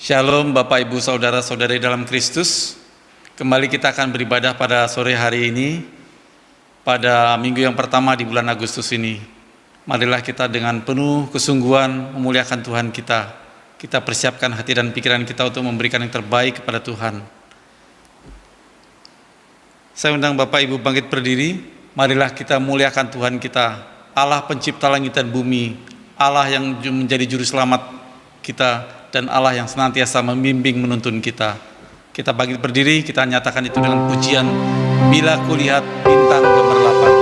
Shalom Bapak Ibu Saudara-saudari dalam Kristus. Kembali kita akan beribadah pada sore hari ini, pada minggu yang pertama di bulan Agustus ini. Marilah kita dengan penuh kesungguhan memuliakan Tuhan kita. Kita persiapkan hati dan pikiran kita untuk memberikan yang terbaik kepada Tuhan. Saya undang Bapak Ibu bangkit berdiri. Marilah kita muliakan Tuhan kita, Allah pencipta langit dan bumi, Allah yang menjadi juru selamat kita, dan Allah yang senantiasa membimbing menuntun kita. Kita bangkit berdiri, kita nyatakan itu dengan pujian, bila kulihat bintang gemerlapan.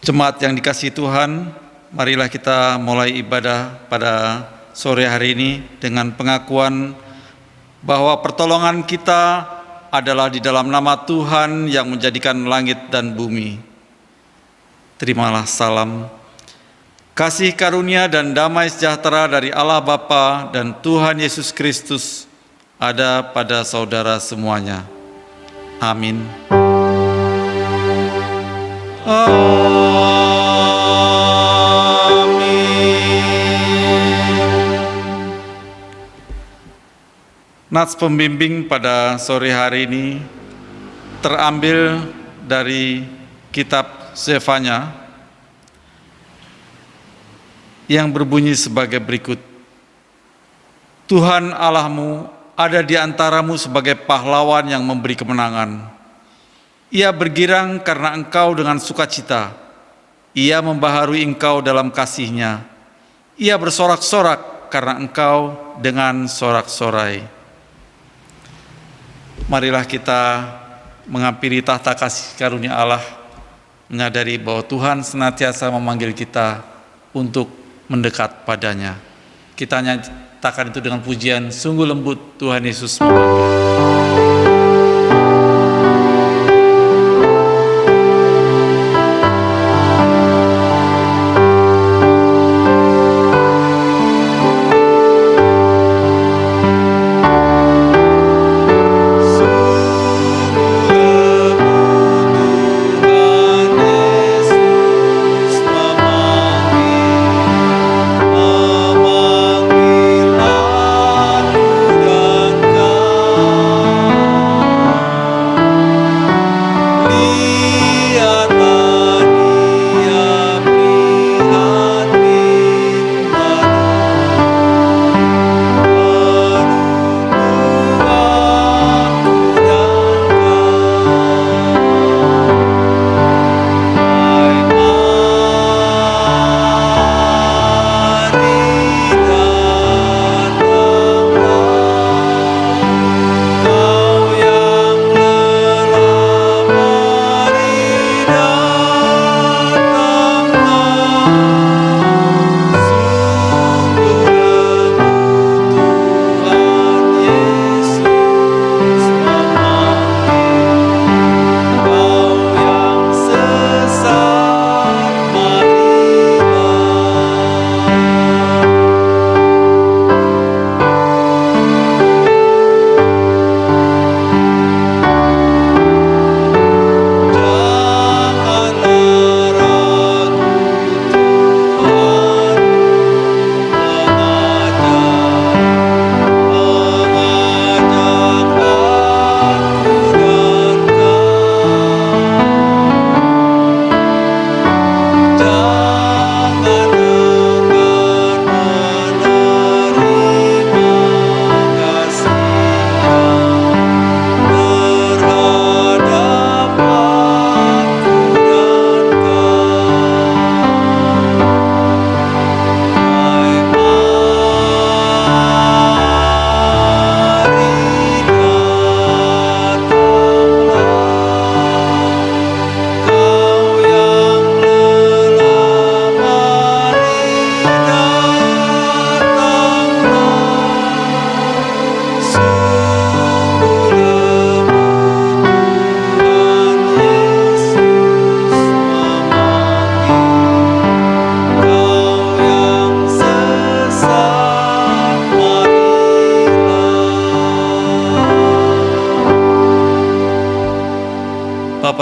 Jemaat yang dikasihi Tuhan, marilah kita mulai ibadah pada sore hari ini dengan pengakuan bahwa pertolongan kita adalah di dalam nama Tuhan yang menjadikan langit dan bumi. Terimalah salam, kasih karunia dan damai sejahtera dari Allah Bapa dan Tuhan Yesus Kristus ada pada saudara semuanya. Amin. Nats pembimbing pada sore hari ini terambil dari kitab Zefanya yang berbunyi sebagai berikut. Tuhan Allahmu ada di antaramu sebagai pahlawan yang memberi kemenangan. Ia bergirang karena engkau dengan sukacita. Ia membaharui engkau dalam kasih-Nya. Ia bersorak-sorak karena engkau dengan sorak-sorai. Marilah kita menghampiri tahta kasih karunia Allah, menyadari bahwa Tuhan senantiasa memanggil kita untuk mendekat padanya. Kita nyatakan itu dengan pujian, sungguh lembut Tuhan Yesus memanggil. Memanggil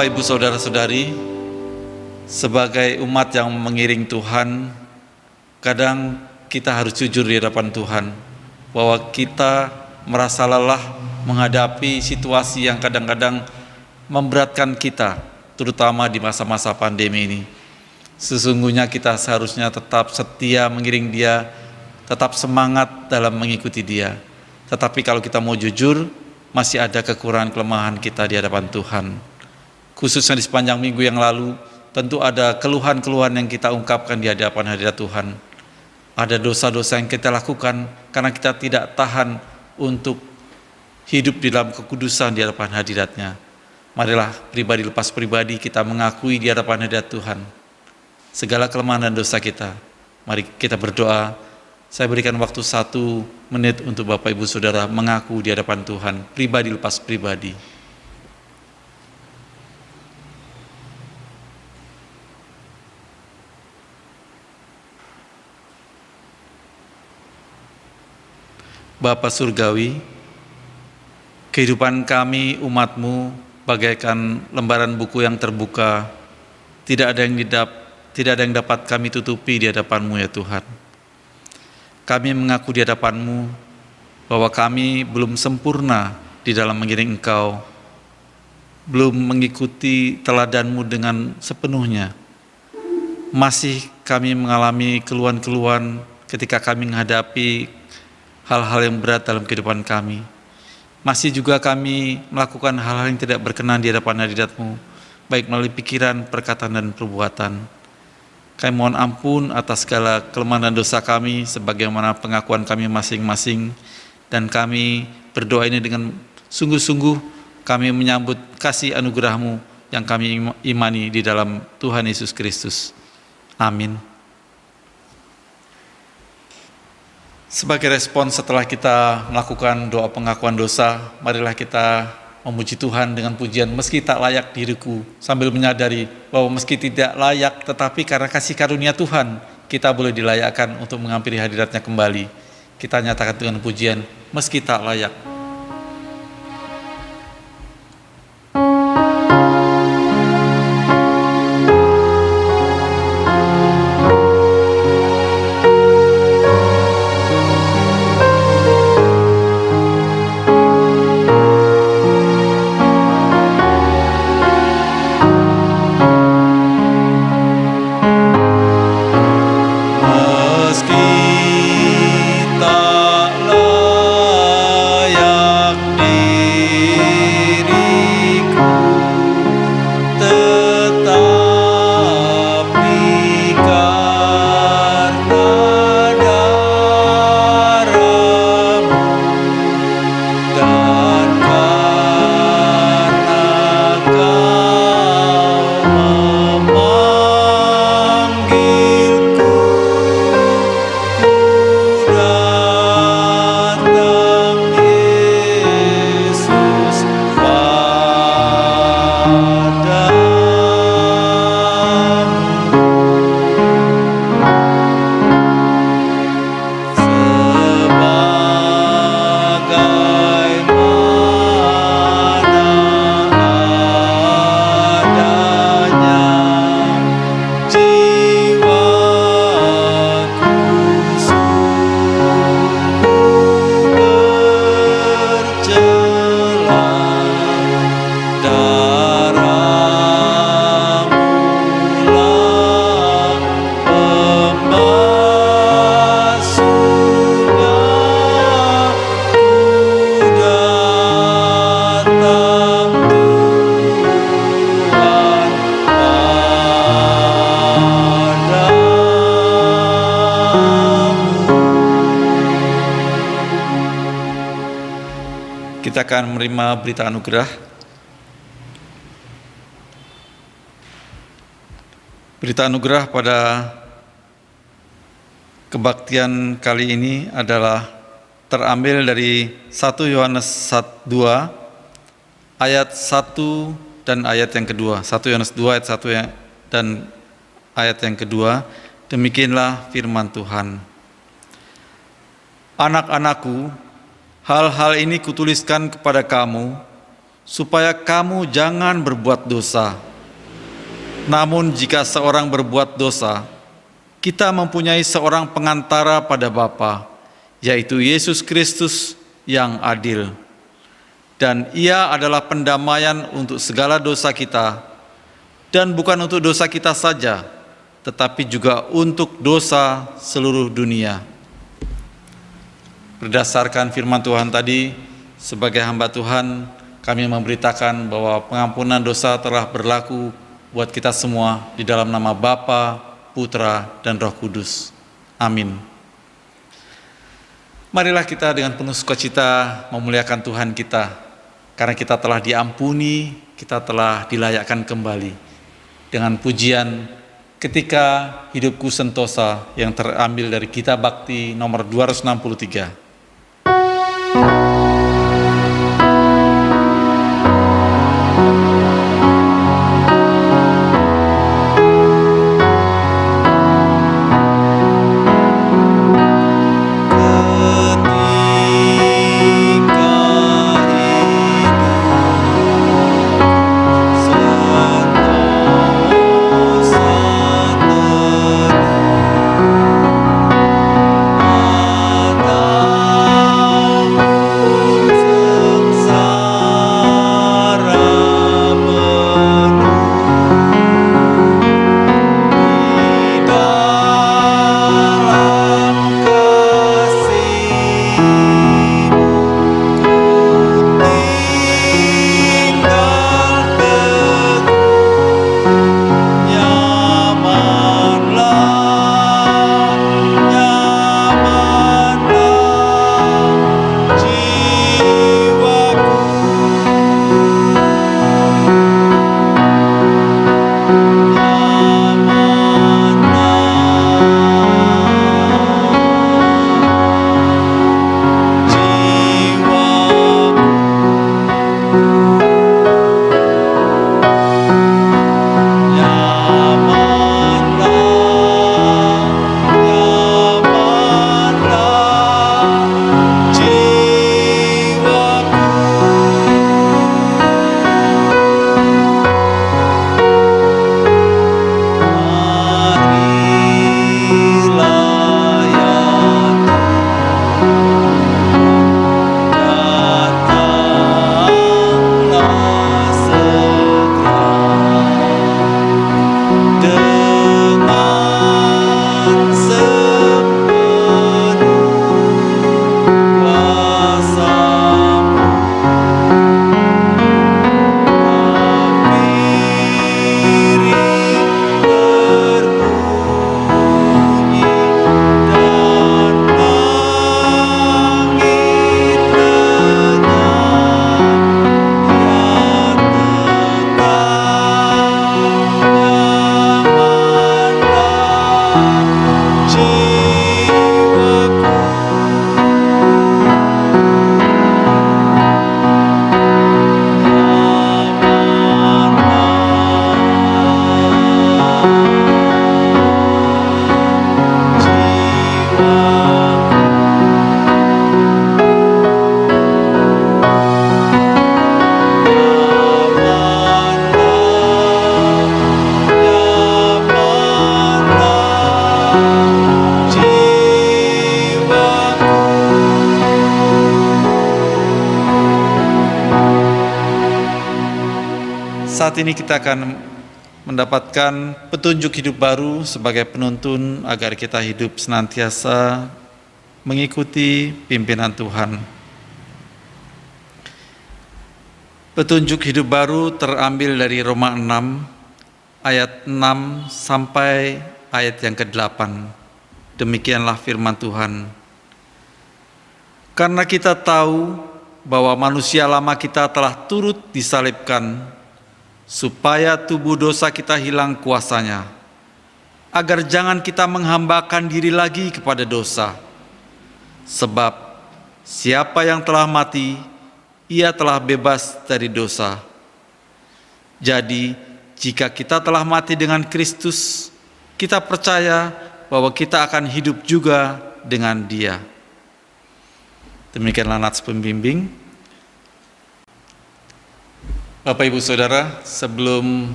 Bapak, Ibu, Saudara-saudari, sebagai umat yang mengiring Tuhan, kadang kita harus jujur di hadapan Tuhan bahwa kita merasa lelah menghadapi situasi yang kadang-kadang memberatkan kita, terutama di masa-masa pandemi ini. Sesungguhnya kita seharusnya tetap setia mengiring Dia, tetap semangat dalam mengikuti Dia. Tetapi kalau kita mau jujur, masih ada kekurangan kelemahan kita di hadapan Tuhan. Khususnya di sepanjang minggu yang lalu, tentu ada keluhan-keluhan yang kita ungkapkan di hadapan hadirat Tuhan. Ada dosa-dosa yang kita lakukan karena kita tidak tahan untuk hidup di dalam kekudusan di hadapan hadirat-Nya. Marilah pribadi lepas pribadi kita mengakui di hadapan hadirat Tuhan segala kelemahan dan dosa kita. Mari kita berdoa. Saya berikan waktu 1 menit untuk Bapak Ibu Saudara mengaku di hadapan Tuhan, pribadi lepas pribadi. Bapa Surgawi, kehidupan kami umat-Mu bagaikan lembaran buku yang terbuka, tidak ada yang dapat kami tutupi di hadapan-Mu ya Tuhan. Kami mengaku di hadapan-Mu bahwa kami belum sempurna di dalam mengiring Engkau, belum mengikuti teladan-Mu dengan sepenuhnya. Masih kami mengalami keluhan-keluhan ketika kami menghadapi hal-hal yang berat dalam kehidupan kami. Masih juga kami melakukan hal-hal yang tidak berkenan di hadapan hadirat-Mu, baik melalui pikiran, perkataan, dan perbuatan. Kami mohon ampun atas segala kelemahan dan dosa kami, sebagaimana pengakuan kami masing-masing, dan kami berdoa ini dengan sungguh-sungguh kami menyambut kasih anugerah-Mu yang kami imani di dalam Tuhan Yesus Kristus. Amin. Sebagai respon setelah kita melakukan doa pengakuan dosa, marilah kita memuji Tuhan dengan pujian meski tak layak diriku, sambil menyadari bahwa meski tidak layak, tetapi karena kasih karunia Tuhan, kita boleh dilayakkan untuk menghampiri hadirat-Nya kembali. Kita nyatakan dengan pujian meski tak layak. Kita akan menerima berita anugerah. Berita anugerah pada kebaktian kali ini adalah terambil dari 1 Yohanes 2 ayat 1 dan ayat yang kedua. 1 Yohanes 2 ayat 1 dan ayat yang kedua. Demikianlah firman Tuhan. Anak-anakku, hal-hal ini kutuliskan kepada kamu supaya kamu jangan berbuat dosa. Namun jika seorang berbuat dosa, kita mempunyai seorang pengantara pada Bapa, yaitu Yesus Kristus yang adil. Dan Ia adalah pendamaian untuk segala dosa kita, dan bukan untuk dosa kita saja, tetapi juga untuk dosa seluruh dunia. Berdasarkan firman Tuhan tadi, sebagai hamba Tuhan, kami memberitakan bahwa pengampunan dosa telah berlaku buat kita semua di dalam nama Bapa, Putra, dan Roh Kudus. Amin. Marilah kita dengan penuh sukacita memuliakan Tuhan kita, karena kita telah diampuni, kita telah dilayakkan kembali dengan pujian Ketika Hidupku Sentosa yang terambil dari Kitab Bakti nomor 263. Saat ini kita akan mendapatkan petunjuk hidup baru sebagai penuntun agar kita hidup senantiasa mengikuti pimpinan Tuhan. Petunjuk hidup baru terambil dari Roma 6 ayat 6 sampai ayat yang ke-8. Demikianlah firman Tuhan. Karena kita tahu bahwa manusia lama kita telah turut disalibkan supaya tubuh dosa kita hilang kuasanya, agar jangan kita menghambakan diri lagi kepada dosa. Sebab siapa yang telah mati, ia telah bebas dari dosa. Jadi, jika kita telah mati dengan Kristus, kita percaya bahwa kita akan hidup juga dengan Dia. Demikianlah nats pembimbing. Bapak Ibu Saudara, sebelum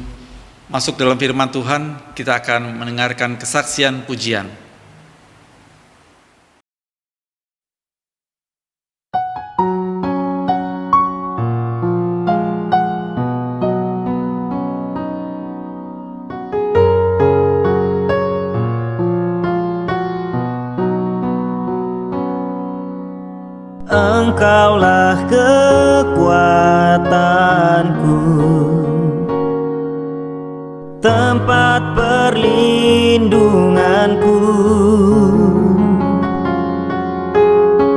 masuk dalam firman Tuhan, kita akan mendengarkan kesaksian pujian. Engkaulah kekuatanku, tempat perlindunganku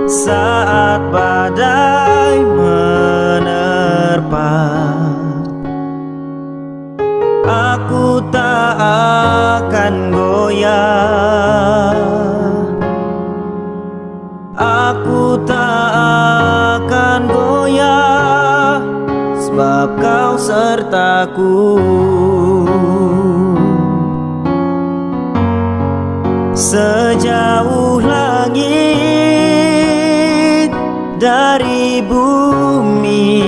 saat badai menerpa. Aku tak akan goyah, aku tak akan goyah, sebab Kau sertaku. Sejauh langit dari bumi,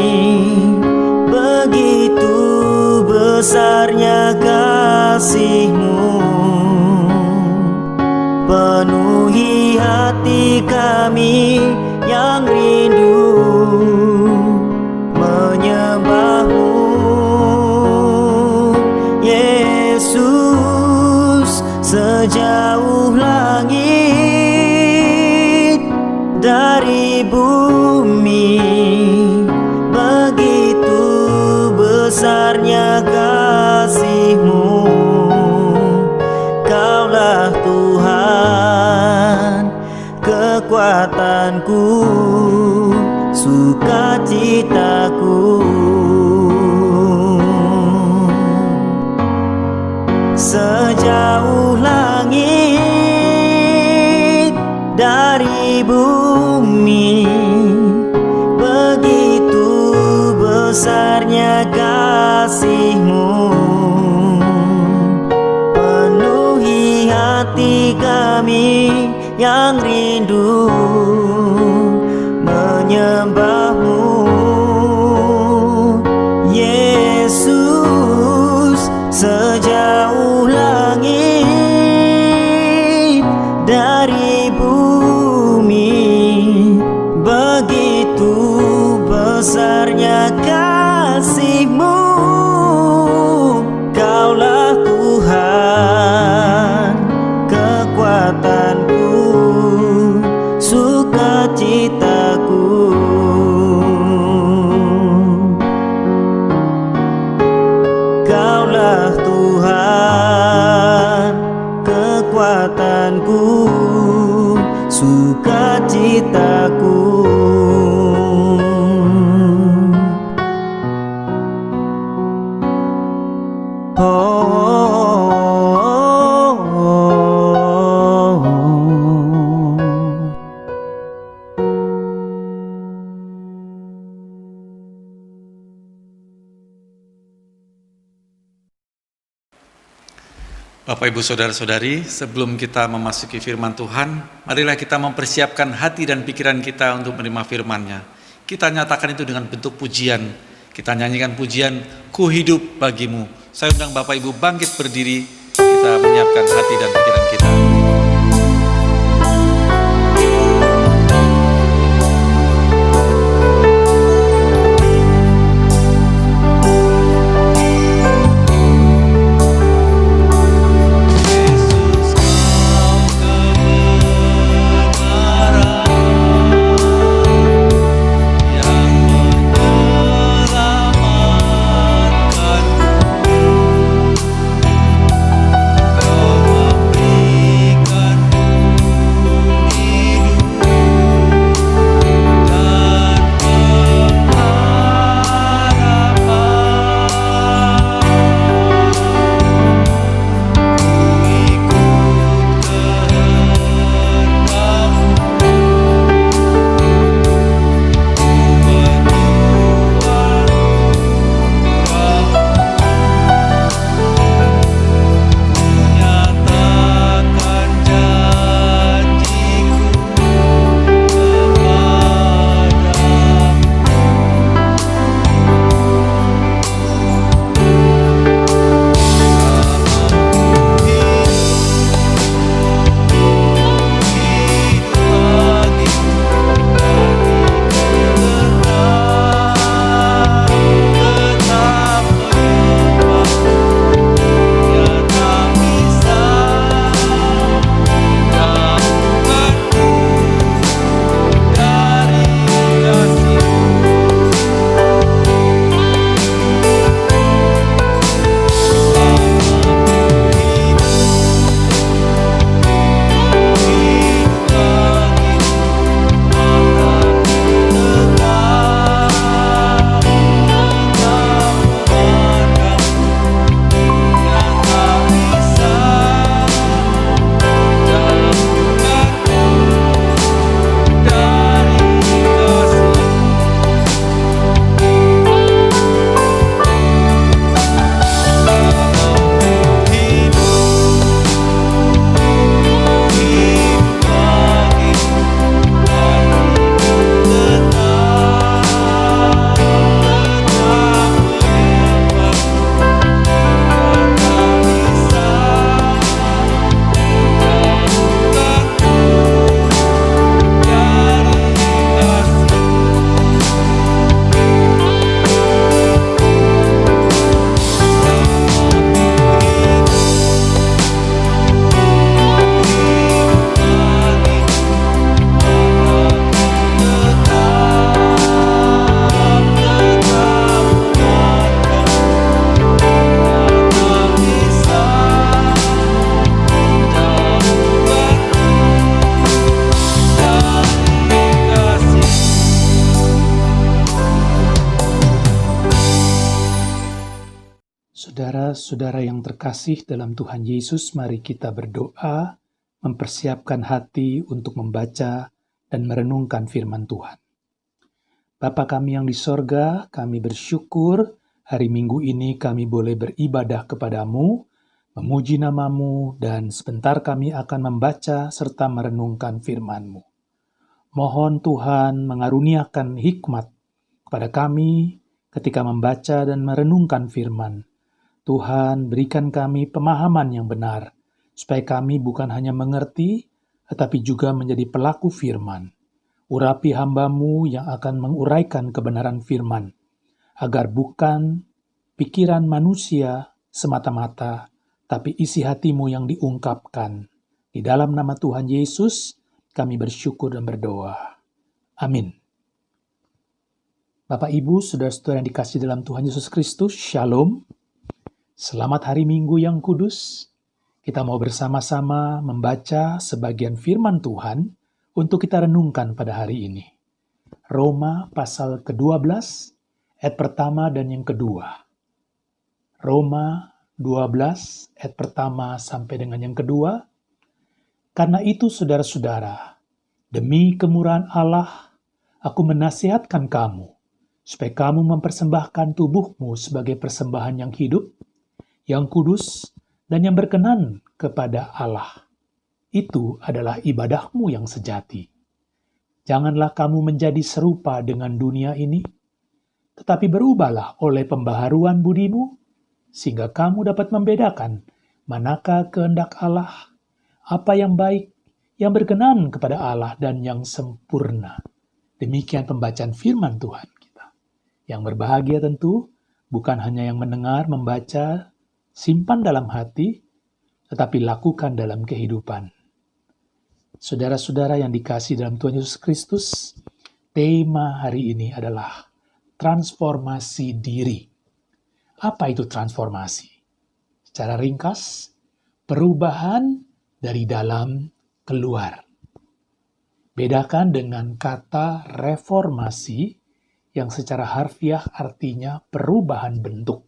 begitu besarnya kasih-Mu. Penuhi hati kami yang rindu menyembah-Mu, Yesus. Sejauh langit dari bumi, begitu besarnya kasih-Mu. Kaulah Tuhan, kekuatanku, sukacitaku. Sejauh langit dari bumi, begitu besarnya kasih-Mu. Penuhi hati kami yang rindu menyembah-Mu, Yesus. Sejauh langit dari bumi, begitu besarnya kasih-Mu. Kaulah Tuhan, kekuatanku, sukacitaku. Kaulah Tuhan, kekuatanku, sukacitaku. Bapak Ibu Saudara-saudari, sebelum kita memasuki firman Tuhan, marilah kita mempersiapkan hati dan pikiran kita untuk menerima firman-Nya. Kita nyatakan itu dengan bentuk pujian. Kita nyanyikan pujian, Ku hidup bagimu. Saya undang Bapak Ibu bangkit berdiri, kita menyiapkan hati dan pikiran kita. Kau memberikan Saudara yang terkasih dalam Tuhan Yesus, mari kita berdoa, mempersiapkan hati untuk membaca dan merenungkan firman Tuhan. Bapa kami yang di sorga, kami bersyukur hari Minggu ini kami boleh beribadah kepadamu, memuji namamu, dan sebentar kami akan membaca serta merenungkan firman-Mu. Mohon Tuhan mengaruniakan hikmat kepada kami ketika membaca dan merenungkan firman. Tuhan, berikan kami pemahaman yang benar, supaya kami bukan hanya mengerti, tetapi juga menjadi pelaku firman. Urapi hamba-Mu yang akan menguraikan kebenaran firman, agar bukan pikiran manusia semata-mata, tapi isi hati-Mu yang diungkapkan. Di dalam nama Tuhan Yesus, kami bersyukur dan berdoa. Amin. Bapak, Ibu, saudara-saudara yang dikasihi dalam Tuhan Yesus Kristus, Shalom. Selamat hari Minggu yang kudus. Kita mau bersama-sama membaca sebagian firman Tuhan untuk kita renungkan pada hari ini. Roma pasal ke-12, ayat pertama dan yang kedua. Roma 12, ayat pertama sampai dengan yang kedua. Karena itu saudara-saudara, demi kemurahan Allah, aku menasihatkan kamu, supaya kamu mempersembahkan tubuhmu sebagai persembahan yang hidup, yang kudus, dan yang berkenan kepada Allah. Itu adalah ibadahmu yang sejati. Janganlah kamu menjadi serupa dengan dunia ini, tetapi berubahlah oleh pembaharuan budimu, sehingga kamu dapat membedakan manakah kehendak Allah, apa yang baik, yang berkenan kepada Allah, dan yang sempurna. Demikian pembacaan firman Tuhan kita. Yang berbahagia tentu bukan hanya yang mendengar, membaca, simpan dalam hati, tetapi lakukan dalam kehidupan. Saudara-saudara yang dikasihi dalam Tuhan Yesus Kristus, tema hari ini adalah transformasi diri. Apa itu transformasi? Secara ringkas, perubahan dari dalam keluar. Bedakan dengan kata reformasi yang secara harfiah artinya perubahan bentuk.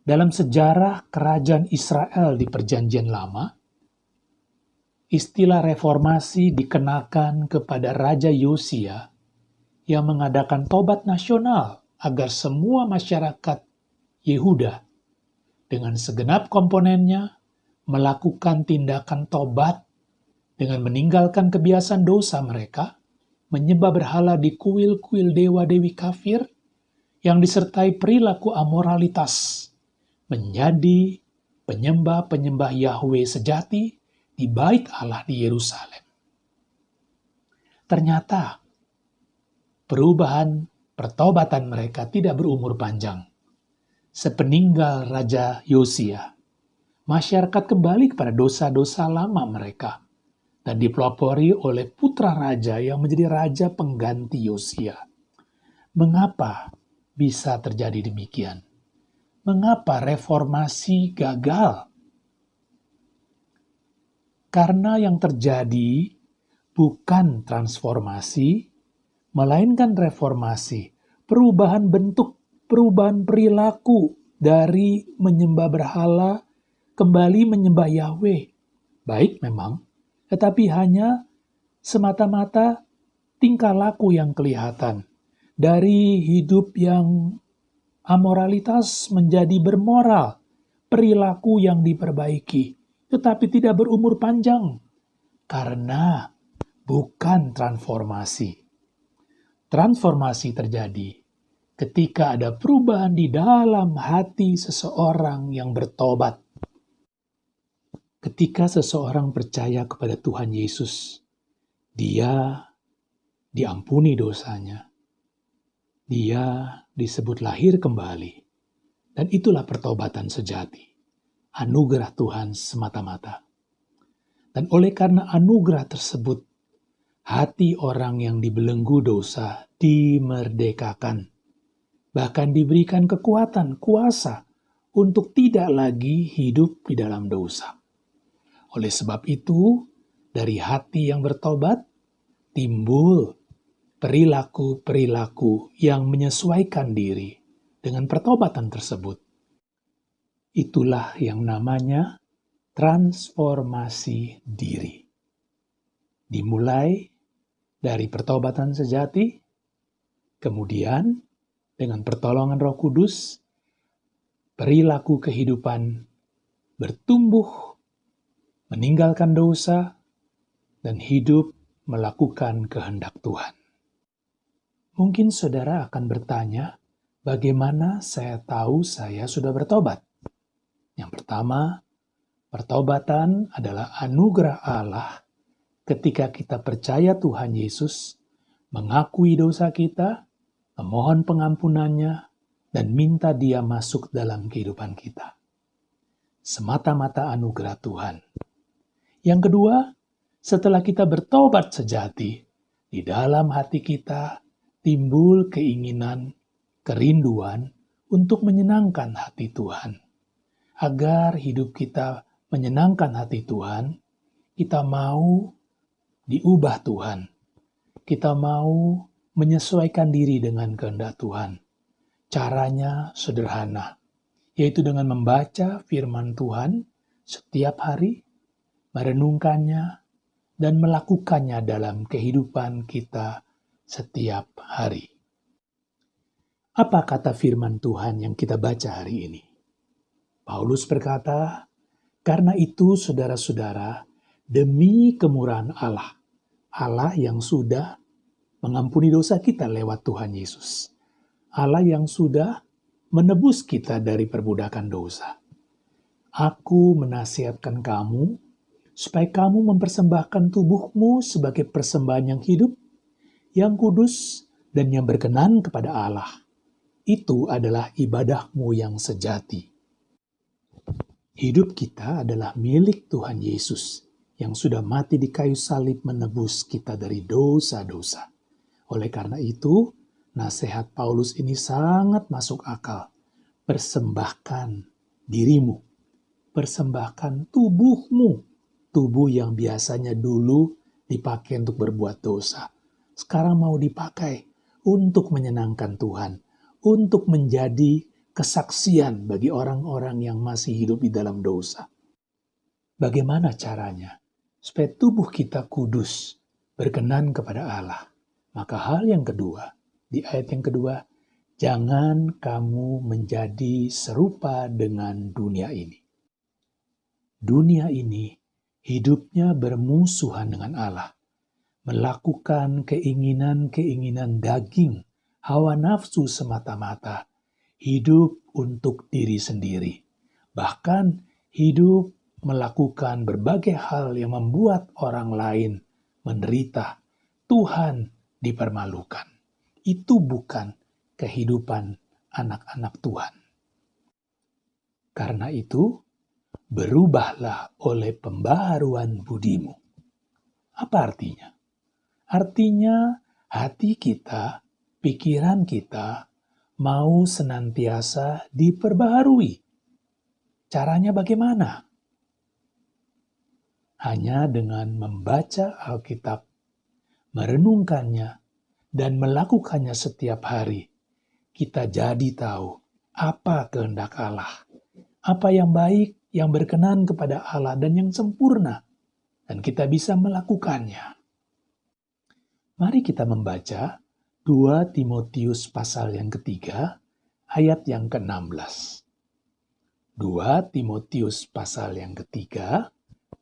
Dalam sejarah kerajaan Israel di Perjanjian Lama, istilah reformasi dikenakan kepada Raja Yosia yang mengadakan tobat nasional agar semua masyarakat Yehuda dengan segenap komponennya melakukan tindakan tobat dengan meninggalkan kebiasaan dosa mereka, menyembah berhala di kuil-kuil dewa-dewi kafir yang disertai perilaku amoralitas, menjadi penyembah-penyembah Yahweh sejati di bait Allah di Yerusalem. Ternyata perubahan pertobatan mereka tidak berumur panjang. Sepeninggal Raja Yosia, masyarakat kembali kepada dosa-dosa lama mereka dan dipelopori oleh putra raja yang menjadi raja pengganti Yosia. Mengapa bisa terjadi demikian? Mengapa reformasi gagal? Karena yang terjadi bukan transformasi, melainkan reformasi, perubahan bentuk, perubahan perilaku dari menyembah berhala kembali menyembah Yahweh. Baik memang, tetapi hanya semata-mata tingkah laku yang kelihatan. Dari hidup yang amoralitas menjadi bermoral, perilaku yang diperbaiki, tetapi tidak berumur panjang, karena bukan transformasi. Transformasi terjadi ketika ada perubahan di dalam hati seseorang yang bertobat. Ketika seseorang percaya kepada Tuhan Yesus, dia diampuni dosanya. Dia disebut lahir kembali. Dan itulah pertobatan sejati. Anugerah Tuhan semata-mata. Dan oleh karena anugerah tersebut, hati orang yang dibelenggu dosa dimerdekakan. Bahkan diberikan kekuatan, kuasa untuk tidak lagi hidup di dalam dosa. Oleh sebab itu, dari hati yang bertobat, timbul perilaku-perilaku yang menyesuaikan diri dengan pertobatan tersebut. Itulah yang namanya transformasi diri. Dimulai dari pertobatan sejati, kemudian dengan pertolongan Roh Kudus, perilaku kehidupan bertumbuh, meninggalkan dosa, dan hidup melakukan kehendak Tuhan. Mungkin saudara akan bertanya, bagaimana saya tahu saya sudah bertobat? Yang pertama, pertobatan adalah anugerah Allah ketika kita percaya Tuhan Yesus, mengakui dosa kita, memohon pengampunannya, dan minta Dia masuk dalam kehidupan kita. Semata-mata anugerah Tuhan. Yang kedua, setelah kita bertobat sejati, di dalam hati kita timbul keinginan, kerinduan untuk menyenangkan hati Tuhan. Agar hidup kita menyenangkan hati Tuhan, kita mau diubah Tuhan. Kita mau menyesuaikan diri dengan kehendak Tuhan. Caranya sederhana, yaitu dengan membaca firman Tuhan setiap hari, merenungkannya, dan melakukannya dalam kehidupan kita setiap hari. Apa kata firman Tuhan yang kita baca hari ini? Paulus berkata, "Karena itu saudara-saudara, demi kemurahan Allah, Allah yang sudah mengampuni dosa kita lewat Tuhan Yesus, Allah yang sudah menebus kita dari perbudakan dosa. Aku menasihatkan kamu, supaya kamu mempersembahkan tubuhmu sebagai persembahan yang hidup, yang kudus, dan yang berkenan kepada Allah. Itu adalah ibadahmu yang sejati." Hidup kita adalah milik Tuhan Yesus yang sudah mati di kayu salib menebus kita dari dosa-dosa. Oleh karena itu, nasihat Paulus ini sangat masuk akal. Persembahkan dirimu, persembahkan tubuhmu, tubuh yang biasanya dulu dipakai untuk berbuat dosa. Sekarang mau dipakai untuk menyenangkan Tuhan, untuk menjadi kesaksian bagi orang-orang yang masih hidup di dalam dosa. Bagaimana caranya? Supaya tubuh kita kudus, berkenan kepada Allah. Maka hal yang kedua, di ayat yang kedua, jangan kamu menjadi serupa dengan dunia ini. Dunia ini hidupnya bermusuhan dengan Allah, melakukan keinginan-keinginan daging, hawa nafsu semata-mata, hidup untuk diri sendiri, bahkan hidup melakukan berbagai hal yang membuat orang lain menderita, Tuhan dipermalukan. Itu bukan kehidupan anak-anak Tuhan. Karena itu, berubahlah oleh pembaharuan budimu. Apa artinya? Artinya hati kita, pikiran kita mau senantiasa diperbaharui. Caranya bagaimana? Hanya dengan membaca Alkitab, merenungkannya, dan melakukannya setiap hari, kita jadi tahu apa kehendak Allah, apa yang baik, yang berkenan kepada Allah, dan yang sempurna, dan kita bisa melakukannya. Mari kita membaca 2 Timotius pasal yang ketiga, ayat yang ke-16. 2 Timotius pasal yang ketiga,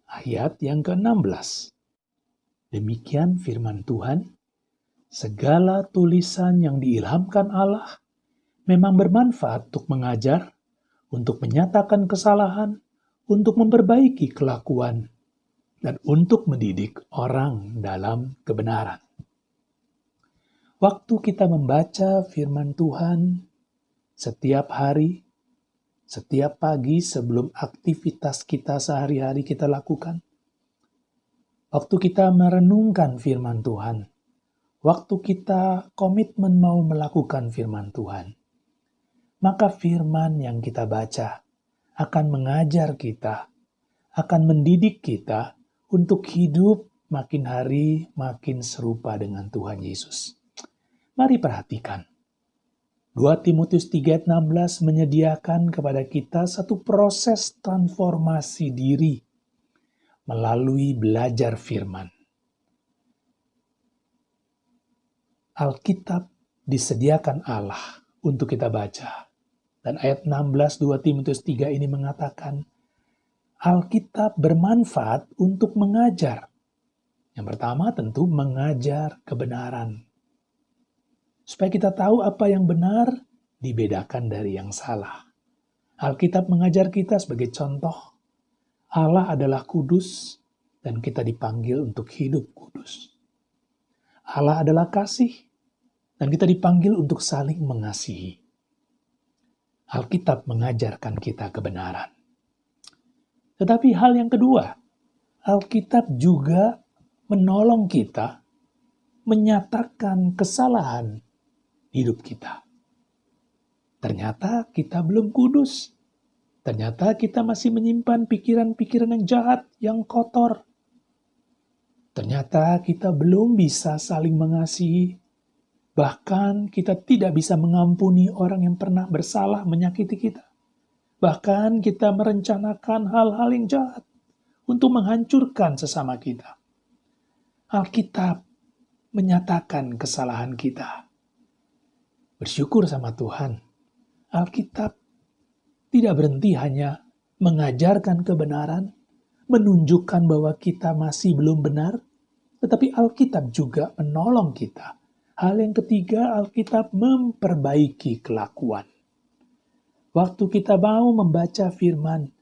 ayat yang ke-16. Demikian firman Tuhan, segala tulisan yang diilhamkan Allah memang bermanfaat untuk mengajar, untuk menyatakan kesalahan, untuk memperbaiki kelakuan, dan untuk mendidik orang dalam kebenaran. Waktu kita membaca firman Tuhan setiap hari, setiap pagi sebelum aktivitas kita sehari-hari kita lakukan, waktu kita merenungkan firman Tuhan, waktu kita komitmen mau melakukan firman Tuhan, maka firman yang kita baca akan mengajar kita, akan mendidik kita untuk hidup makin hari makin serupa dengan Tuhan Yesus. Mari perhatikan. 2 Timotius 3 ayat 16 menyediakan kepada kita satu proses transformasi diri melalui belajar firman. Alkitab disediakan Allah untuk kita baca. Dan ayat 16 2 Timotius 3 ini mengatakan, Alkitab bermanfaat untuk mengajar. Yang pertama tentu mengajar kebenaran. Supaya kita tahu apa yang benar dibedakan dari yang salah. Alkitab mengajar kita sebagai contoh, Allah adalah kudus dan kita dipanggil untuk hidup kudus. Allah adalah kasih dan kita dipanggil untuk saling mengasihi. Alkitab mengajarkan kita kebenaran. Tetapi hal yang kedua, Alkitab juga menolong kita menyatakan kesalahan hidup kita. Ternyata kita belum kudus. Ternyata kita masih menyimpan pikiran-pikiran yang jahat, yang kotor. Ternyata kita belum bisa saling mengasihi. Bahkan kita tidak bisa mengampuni orang yang pernah bersalah menyakiti kita. Bahkan kita merencanakan hal-hal yang jahat untuk menghancurkan sesama kita. Alkitab menyatakan kesalahan kita. Bersyukur sama Tuhan. Alkitab tidak berhenti hanya mengajarkan kebenaran, menunjukkan bahwa kita masih belum benar, tetapi Alkitab juga menolong kita. Hal yang ketiga, Alkitab memperbaiki kelakuan. Waktu kita mau membaca firman,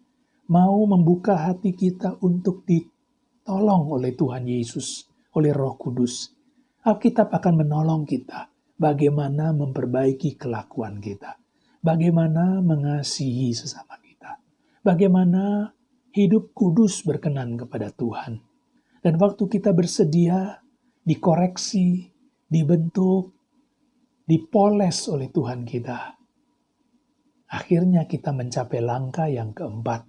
mau membuka hati kita untuk ditolong oleh Tuhan Yesus, oleh Roh Kudus, Alkitab akan menolong kita bagaimana memperbaiki kelakuan kita, bagaimana mengasihi sesama kita, bagaimana hidup kudus berkenan kepada Tuhan. Dan waktu kita bersedia dikoreksi, dibentuk, dipoles oleh Tuhan kita, akhirnya kita mencapai langkah yang keempat.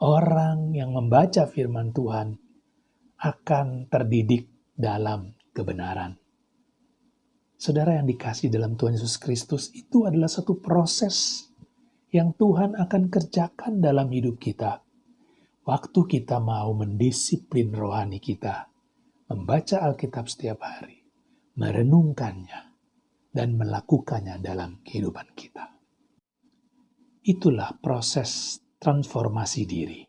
Orang yang membaca firman Tuhan akan terdidik dalam kebenaran. Saudara yang dikasihi dalam Tuhan Yesus Kristus, itu adalah satu proses yang Tuhan akan kerjakan dalam hidup kita. Waktu kita mau mendisiplin rohani kita, membaca Alkitab setiap hari, merenungkannya, dan melakukannya dalam kehidupan kita. Itulah proses transformasi diri.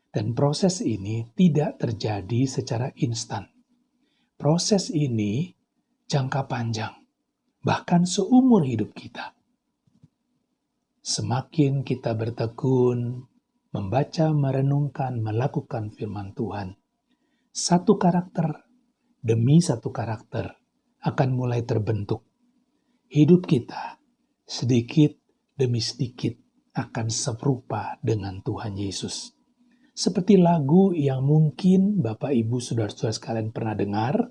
Dan proses ini tidak terjadi secara instan. Proses ini jangka panjang, bahkan seumur hidup kita. Semakin kita bertekun, membaca, merenungkan, melakukan firman Tuhan, satu karakter demi satu karakter akan mulai terbentuk. Hidup kita sedikit demi sedikit akan serupa dengan Tuhan Yesus. Seperti lagu yang mungkin Bapak Ibu saudara-saudara sekalian pernah dengar,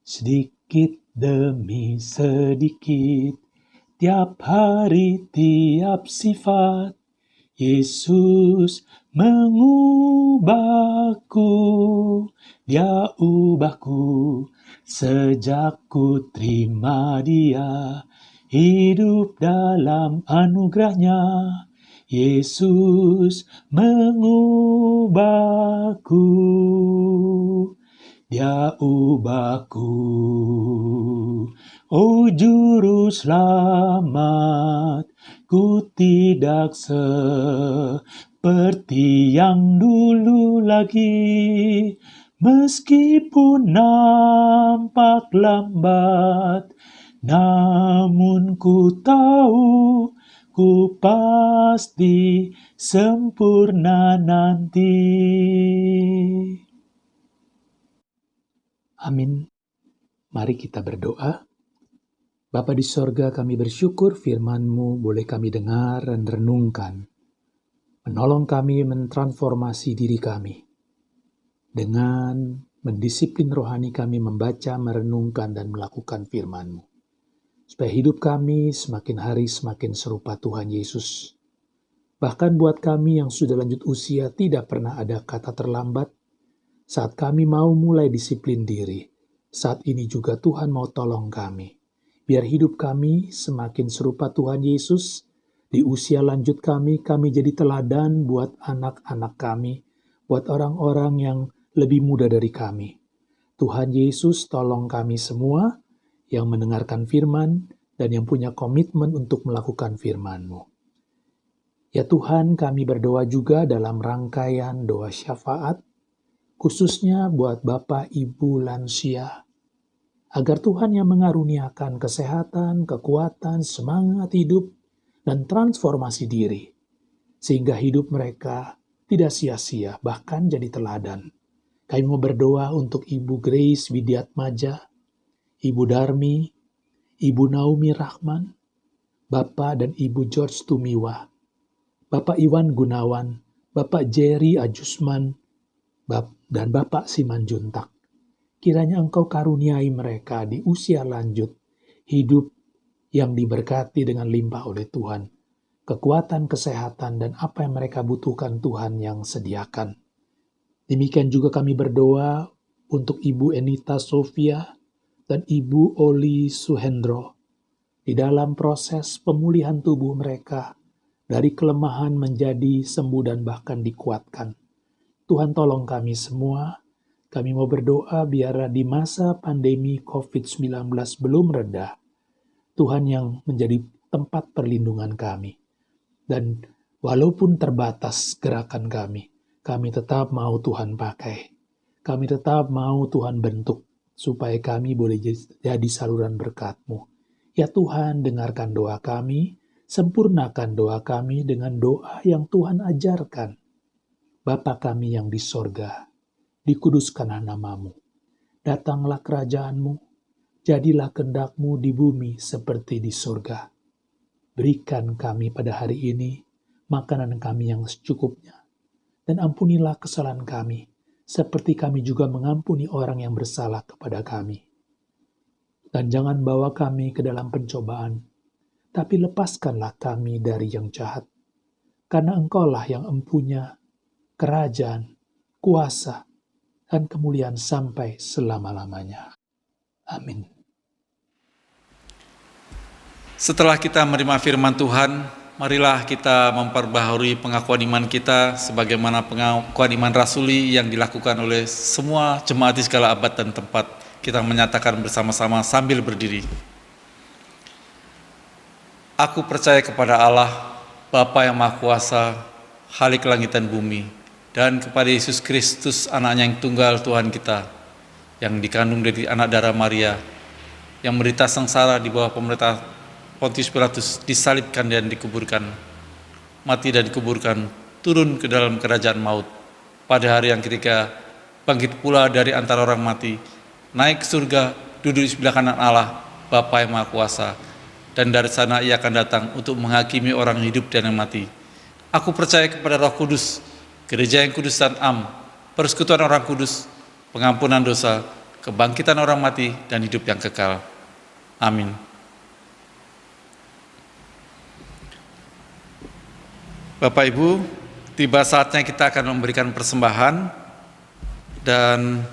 sedikit demi sedikit, tiap hari, tiap sifat, Yesus mengubahku, Dia ubahku, sejak ku terima Dia, hidup dalam anugerahnya, Yesus mengubahku, Dia ubahku. Oh juru selamat, ku tidak seperti yang dulu lagi, meskipun nampak lambat, namun ku tahu, ku pasti sempurna nanti. Amin. Mari kita berdoa. Bapa di sorga, kami bersyukur firman-Mu boleh kami dengar dan renungkan. Menolong kami mentransformasi diri kami. Dengan mendisiplin rohani kami membaca, merenungkan, dan melakukan firman-Mu. Supaya hidup kami semakin hari semakin serupa Tuhan Yesus. Bahkan buat kami yang sudah lanjut usia tidak pernah ada kata terlambat. Saat kami mau mulai disiplin diri, saat ini juga Tuhan mau tolong kami. Biar hidup kami semakin serupa Tuhan Yesus. Di usia lanjut kami jadi teladan buat anak-anak kami, buat orang-orang yang lebih muda dari kami. Tuhan Yesus, tolong kami semua yang mendengarkan firman dan yang punya komitmen untuk melakukan firman-Mu. Ya Tuhan, kami berdoa juga dalam rangkaian doa syafaat, khususnya buat Bapak, Ibu, lansia, agar Tuhan yang mengaruniakan kesehatan, kekuatan, semangat hidup, dan transformasi diri, sehingga hidup mereka tidak sia-sia, bahkan jadi teladan. Kami mau berdoa untuk Ibu Grace Widiatmaja, Ibu Darmi, Ibu Naomi Rahman, Bapak dan Ibu George Tumiwa, Bapak Iwan Gunawan, Bapak Jerry Ajusman, dan Bapak Simanjuntak. Kiranya Engkau karuniai mereka di usia lanjut, hidup yang diberkati dengan limpah oleh Tuhan, kekuatan, kesehatan, dan apa yang mereka butuhkan Tuhan yang sediakan. Demikian juga kami berdoa untuk Ibu Enita Sofia dan Ibu Oli Suhendro di dalam proses pemulihan tubuh mereka dari kelemahan menjadi sembuh dan bahkan dikuatkan. Tuhan tolong kami semua. Kami mau berdoa biar di masa pandemi COVID-19 belum reda, Tuhan yang menjadi tempat perlindungan kami. Dan walaupun terbatas gerakan kami tetap mau Tuhan pakai. Kami tetap mau Tuhan bentuk, supaya kami boleh jadi saluran berkat-Mu. Ya Tuhan, dengarkan doa kami, sempurnakan doa kami dengan doa yang Tuhan ajarkan. Bapa kami yang di sorga, dikuduskanlah nama-Mu. Datanglah kerajaan-Mu. Jadilah kehendak-Mu di bumi seperti di sorga. Berikan kami pada hari ini makanan kami yang secukupnya. Dan ampunilah kesalahan kami, seperti kami juga mengampuni orang yang bersalah kepada kami. Dan jangan bawa kami ke dalam pencobaan, tapi lepaskanlah kami dari yang jahat. Karena Engkaulah yang empunya kerajaan, kuasa, dan kemuliaan sampai selama-lamanya. Amin. Setelah kita menerima firman Tuhan, marilah kita memperbaharui pengakuan iman kita sebagaimana pengakuan iman rasuli yang dilakukan oleh semua jemaat di segala abad dan tempat. Kita menyatakan bersama-sama sambil berdiri. Aku percaya kepada Allah, Bapa yang Maha Kuasa, Khalik langit dan bumi, dan kepada Yesus Kristus, Anaknya yang tunggal Tuhan kita, yang dikandung dari anak darah Maria, yang menderita sengsara di bawah pemerintah Pontius Pilatus, disalibkan dan dikuburkan, mati dan dikuburkan, turun ke dalam kerajaan maut. Pada hari yang ketiga, bangkit pula dari antara orang mati, naik ke surga, duduk di sebelah kanan Allah, Bapa yang Maha Kuasa, dan dari sana Ia akan datang untuk menghakimi orang hidup dan yang mati. Aku percaya kepada Roh Kudus, gereja yang kudus dan am, persekutuan orang kudus, pengampunan dosa, kebangkitan orang mati, dan hidup yang kekal. Amin. Bapak Ibu, tiba saatnya kita akan memberikan persembahan, dan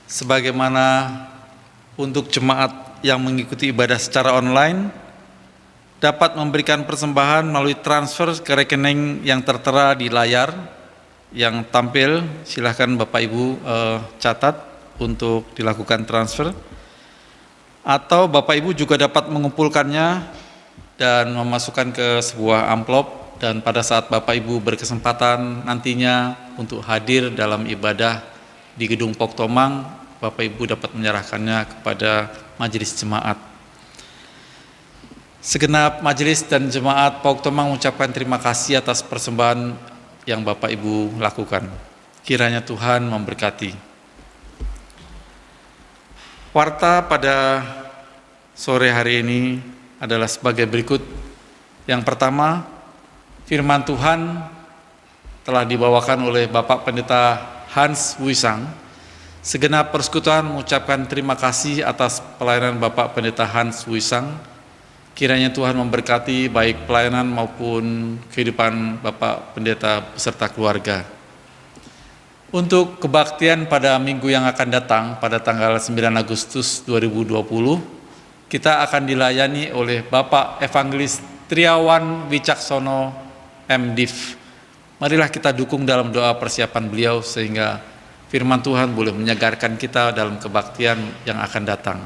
sebagaimana untuk jemaat yang mengikuti ibadah secara online dapat memberikan persembahan melalui transfer ke rekening yang tertera di layar yang tampil. Silahkan Bapak Ibu catat untuk dilakukan transfer, atau Bapak Ibu juga dapat mengumpulkannya dan memasukkan ke sebuah amplop. Dan pada saat Bapak Ibu berkesempatan nantinya untuk hadir dalam ibadah di Gedung Pok Tomang, Bapak Ibu dapat menyerahkannya kepada majelis jemaat. Segenap majelis dan jemaat Pok Tomang mengucapkan terima kasih atas persembahan yang Bapak Ibu lakukan. Kiranya Tuhan memberkati. Warta pada sore hari ini adalah sebagai berikut. Yang pertama, firman Tuhan telah dibawakan oleh Bapak Pendeta Hans Wisang. Segenap persekutuan mengucapkan terima kasih atas pelayanan Bapak Pendeta Hans Wisang. Kiranya Tuhan memberkati baik pelayanan maupun kehidupan Bapak Pendeta beserta keluarga. Untuk kebaktian pada minggu yang akan datang pada tanggal 9 Agustus 2020, kita akan dilayani oleh Bapak Evangelis Triawan Wicaksono MDiv. Marilah kita dukung dalam doa persiapan beliau sehingga firman Tuhan boleh menyegarkan kita dalam kebaktian yang akan datang.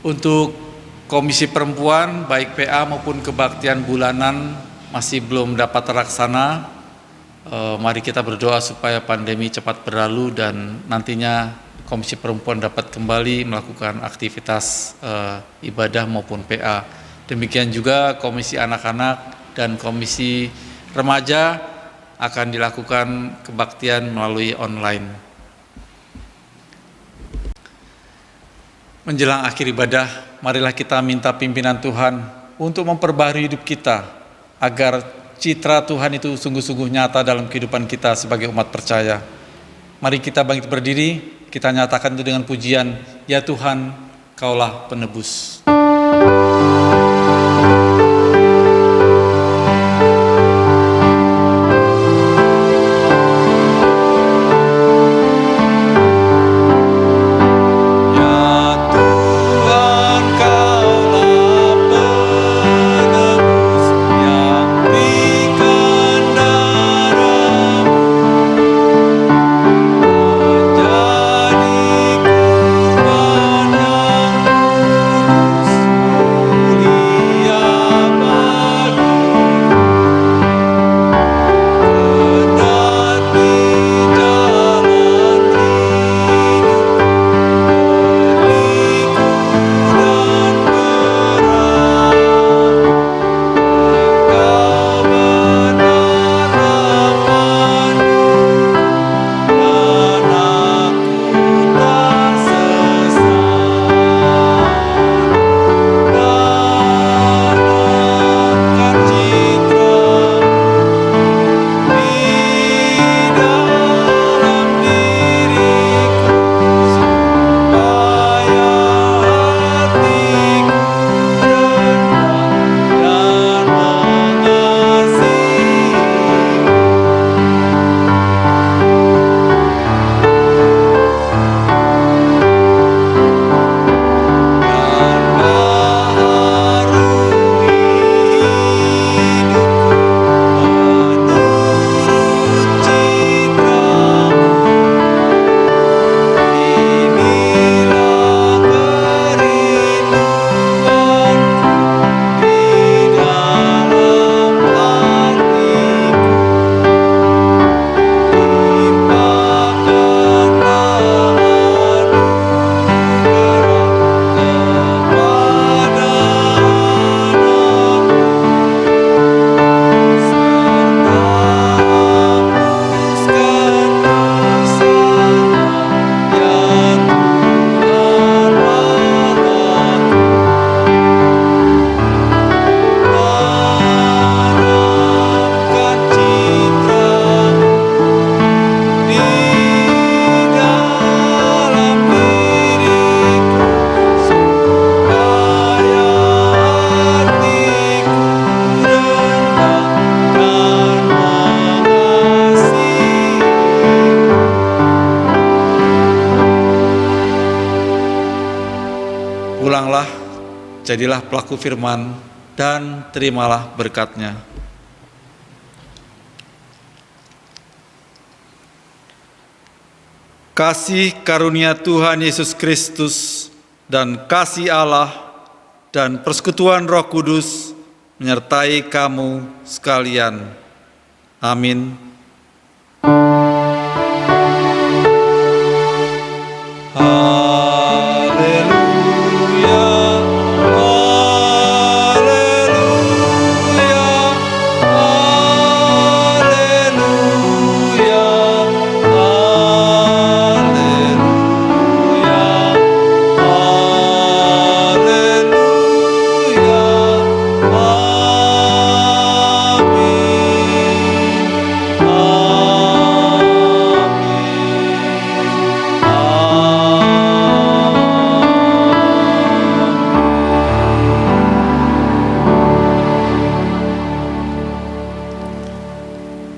Untuk Komisi Perempuan, baik PA maupun kebaktian bulanan masih belum dapat terlaksana. Mari kita berdoa supaya pandemi cepat berlalu dan nantinya Komisi Perempuan dapat kembali melakukan aktivitas ibadah maupun PA. Demikian juga Komisi Anak-anak dan Komisi Remaja akan dilakukan kebaktian melalui online. Menjelang akhir ibadah, marilah kita minta pimpinan Tuhan untuk memperbaharui hidup kita agar citra Tuhan itu sungguh-sungguh nyata dalam kehidupan kita sebagai umat percaya. Mari kita bangkit berdiri, kita nyatakan itu dengan pujian, ya Tuhan, Kaulah penebus. Pulanglah, jadilah pelaku firman, dan terimalah berkat-Nya. Kasih karunia Tuhan Yesus Kristus dan kasih Allah dan persekutuan Roh Kudus menyertai kamu sekalian. Amin.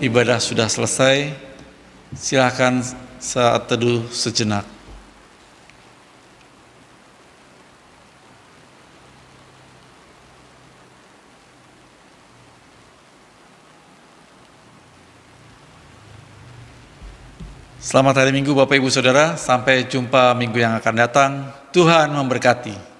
Ibadah sudah selesai, silakan saat teduh sejenak. Selamat hari Minggu Bapak Ibu Saudara, sampai jumpa minggu yang akan datang. Tuhan memberkati.